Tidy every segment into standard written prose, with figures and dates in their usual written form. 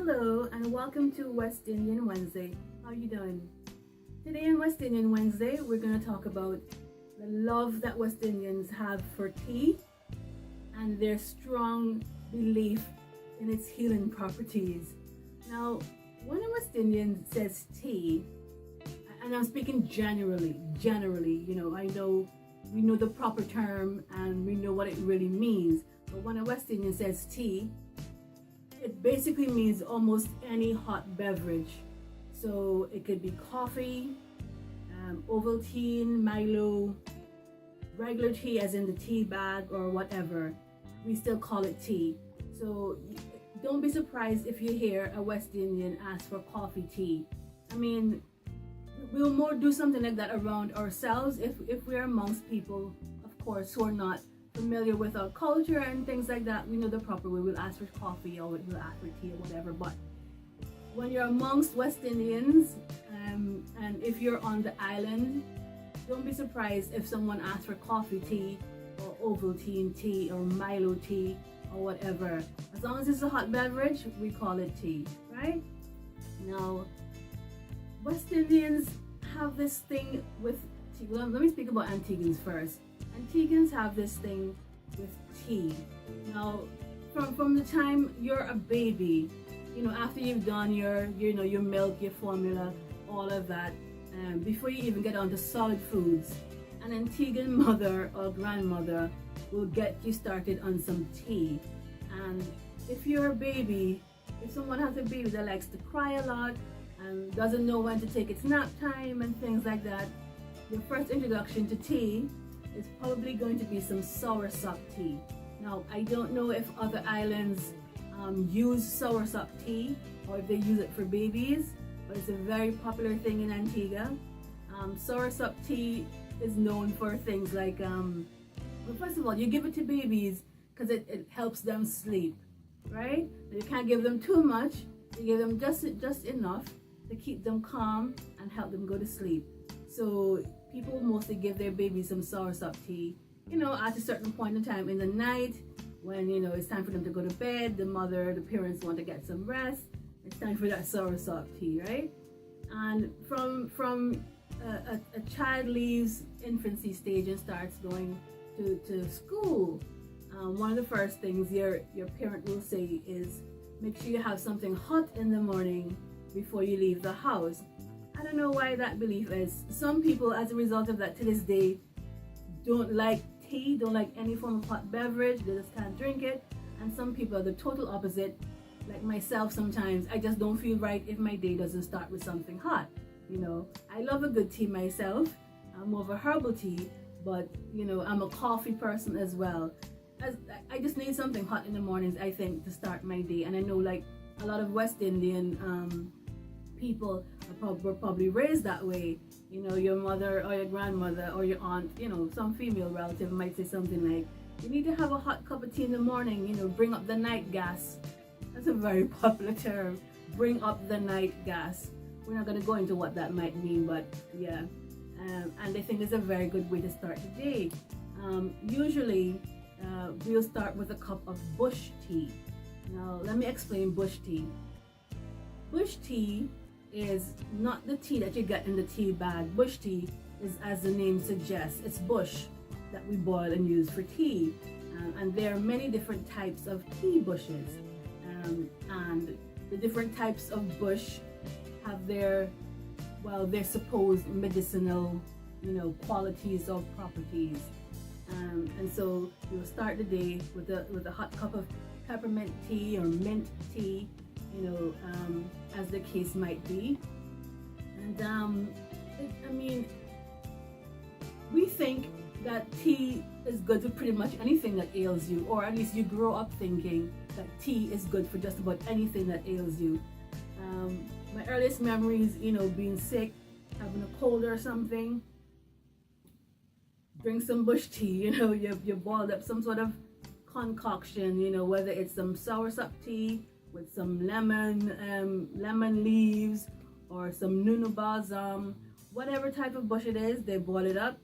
Hello and welcome to West Indian Wednesday. How you doing? Today on West Indian Wednesday, we're going to talk about the love that West Indians have for tea and their strong belief in its healing properties. Now, when a West Indian says tea, and I'm speaking generally, I know we know the proper term and we know what it really means, but when a West Indian says tea, it basically means almost any hot beverage. So it could be coffee, Ovaltine, Milo, regular tea as in the tea bag or whatever. We still call it tea. So don't be surprised if you hear a West Indian ask for coffee tea. I mean, we'll more do something like that around ourselves if we're amongst people, of course, who are not familiar with our culture and things like that. We know the proper way. We'll ask for coffee or we'll ask for tea or whatever. But when you're amongst West Indians, and if you're on the island, don't be surprised if someone asks for coffee tea or Ovaltine tea or Milo tea or whatever. As long as it's a hot beverage, we call it tea, right? Now, West Indians have this thing with tea. Well, let me speak about Antiguans first. Antiguans have this thing with tea. Now, from the time you're a baby, after you've done your milk, your formula, all of that, before you even get onto solid foods, an Antiguan mother or grandmother will get you started on some tea. And if you're a baby, if someone has a baby that likes to cry a lot and doesn't know when to take its nap time and things like that, your first introduction to tea is probably going to be some soursop tea. Now, I don't know if other islands use soursop tea or if they use it for babies, but it's a very popular thing in Antigua. Soursop tea is known for things like, well, first of all, you give it to babies because it helps them sleep, right? You can't give them too much. You give them just enough to keep them calm and help them go to sleep. So people mostly give their babies some soursop tea, at a certain point in time in the night when, it's time for them to go to bed, the parents want to get some rest. It's time for that soursop tea, right? And from a child leaves infancy stage and starts going to school, one of the first things your parent will say is, make sure you have something hot in the morning before you leave the house. I don't know why that belief is. Some people, as a result of that, to this day, don't like tea, don't like any form of hot beverage, they just can't drink it. And some people are the total opposite, like myself sometimes. I just don't feel right if my day doesn't start with something hot. I love a good tea myself. I'm more of a herbal tea, but I'm a coffee person as well. I just need something hot in the mornings, I think, to start my day. And I know, like, a lot of West Indian people were probably raised that way. Your mother or your grandmother or your aunt, some female relative might say something like, you need to have a hot cup of tea in the morning, bring up the night gas. That's a very popular term, bring up the night gas. We're not going to go into what that might mean, but yeah. And I think it's a very good way to start the day. Usually, we'll start with a cup of bush tea. Now, let me explain bush tea. Bush tea is not the tea that you get in the tea bag. Bush tea is, as the name suggests, it's bush that we boil and use for tea. And there are many different types of tea bushes. And the different types of bush have their supposed medicinal, qualities or properties. And so you'll start the day with a hot cup of peppermint tea or mint tea, as the case might be. And we think that tea is good for pretty much anything that ails you, or at least you grow up thinking that tea is good for just about anything that ails you. My earliest memories, being sick, having a cold or something, drink some bush tea. You boiled up some sort of concoction, whether it's some soursop tea with some lemon leaves or some nunu balsam, whatever type of bush it is, they boil it up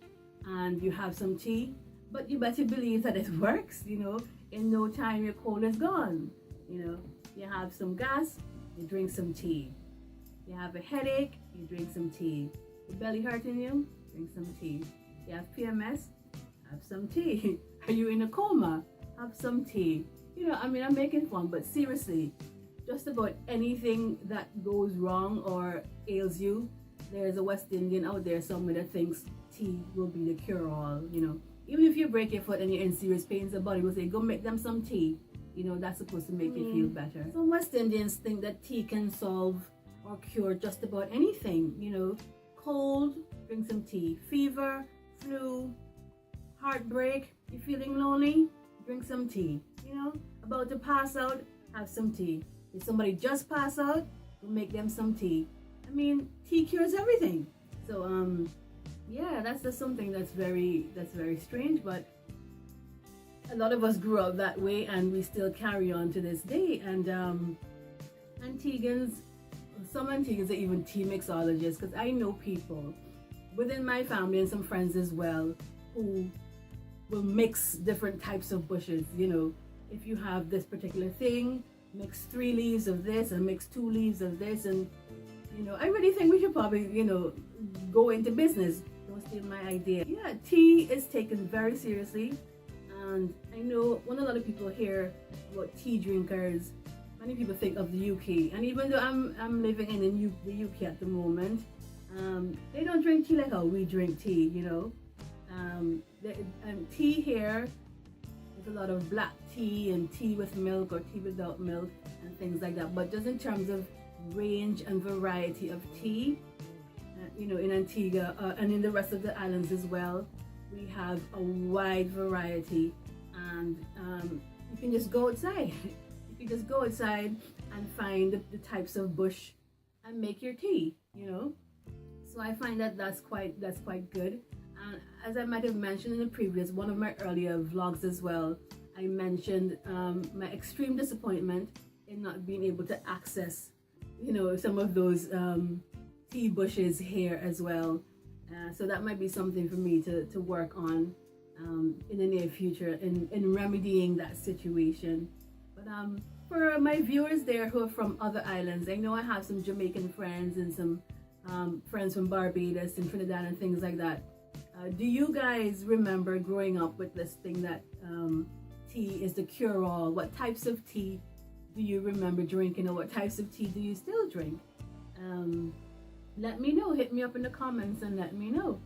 and you have some tea. But you better believe that it works, in no time your cold is gone. You have some gas, you drink some tea. You have a headache, you drink some tea. Your belly hurting you, drink some tea. You have PMS, have some tea. Are you in a coma? Have some tea. You know, I mean, I'm making fun, but seriously, just about anything that goes wrong or ails you, there's a West Indian out there somewhere that thinks tea will be the cure-all, you know. Even if you break your foot and you're in serious pain, somebody will say, go make them some tea. You know, that's supposed to make you feel better. Some West Indians think that tea can solve or cure just about anything, you know. Cold, drink some tea. Fever, flu, heartbreak, you're feeling lonely, drink some tea. You know, about to pass out, have some tea. If somebody just pass out, go make them some tea. I mean, tea cures everything. So yeah, that's just something that's very strange, but a lot of us grew up that way and we still carry on to this day. And Antiguans, some Antiguans are even tea mixologists, because I know people within my family and some friends as well who will mix different types of bushes. You know, if you have this particular thing, mix 3 leaves of this and mix 2 leaves of this, and you know, I really think we should probably, you know, go into business. Don't steal my idea. Yeah, tea is taken very seriously, and I know when a lot of people hear about tea drinkers, many people think of the UK. And even though I'm living in the UK at the moment, they don't drink tea like how we drink tea. You know, tea here, there's a lot of black tea and tea with milk or tea without milk and things like that. But just in terms of range and variety of tea, you know, in Antigua and in the rest of the islands as well, we have a wide variety. And you can just go outside. You can just go outside and find the types of bush and make your tea, you know. So I find that that's quite good. And as I might have mentioned in the previous one of my earlier vlogs as well, I mentioned my extreme disappointment in not being able to access, you know, some of those tea bushes here as well. So that might be something for me to work on in the near future in remedying that situation. But for my viewers there who are from other islands, I know I have some Jamaican friends and some friends from Barbados and Trinidad and things like that. Do you guys remember growing up with this thing that tea is the cure-all? What types of tea do you remember drinking, or what types of tea do you still drink? Let me know. Hit me up in the comments and let me know.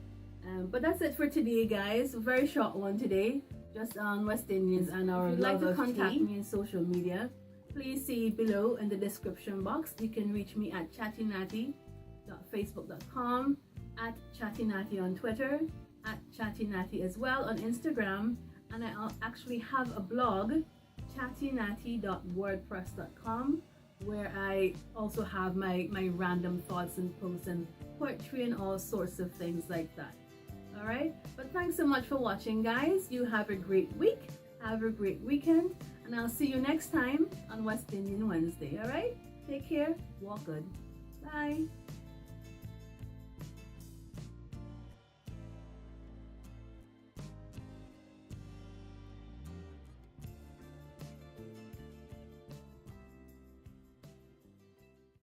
But that's it for today, guys. A very short one today, just on West Indians and our love of tea. If you'd like to contact me in social media, please see below in the description box. You can reach me at ChattiNatti.facebook.com, at ChattiNatti on Twitter, at ChattiNatti as well on Instagram, and I actually have a blog, ChattiNatti.wordpress.com, where I also have my random thoughts and posts and poetry and all sorts of things like that. All right, but thanks so much for watching, guys. You have a great week, have a great weekend, and I'll see you next time on West Indian Wednesday. All right, take care, walk good, bye.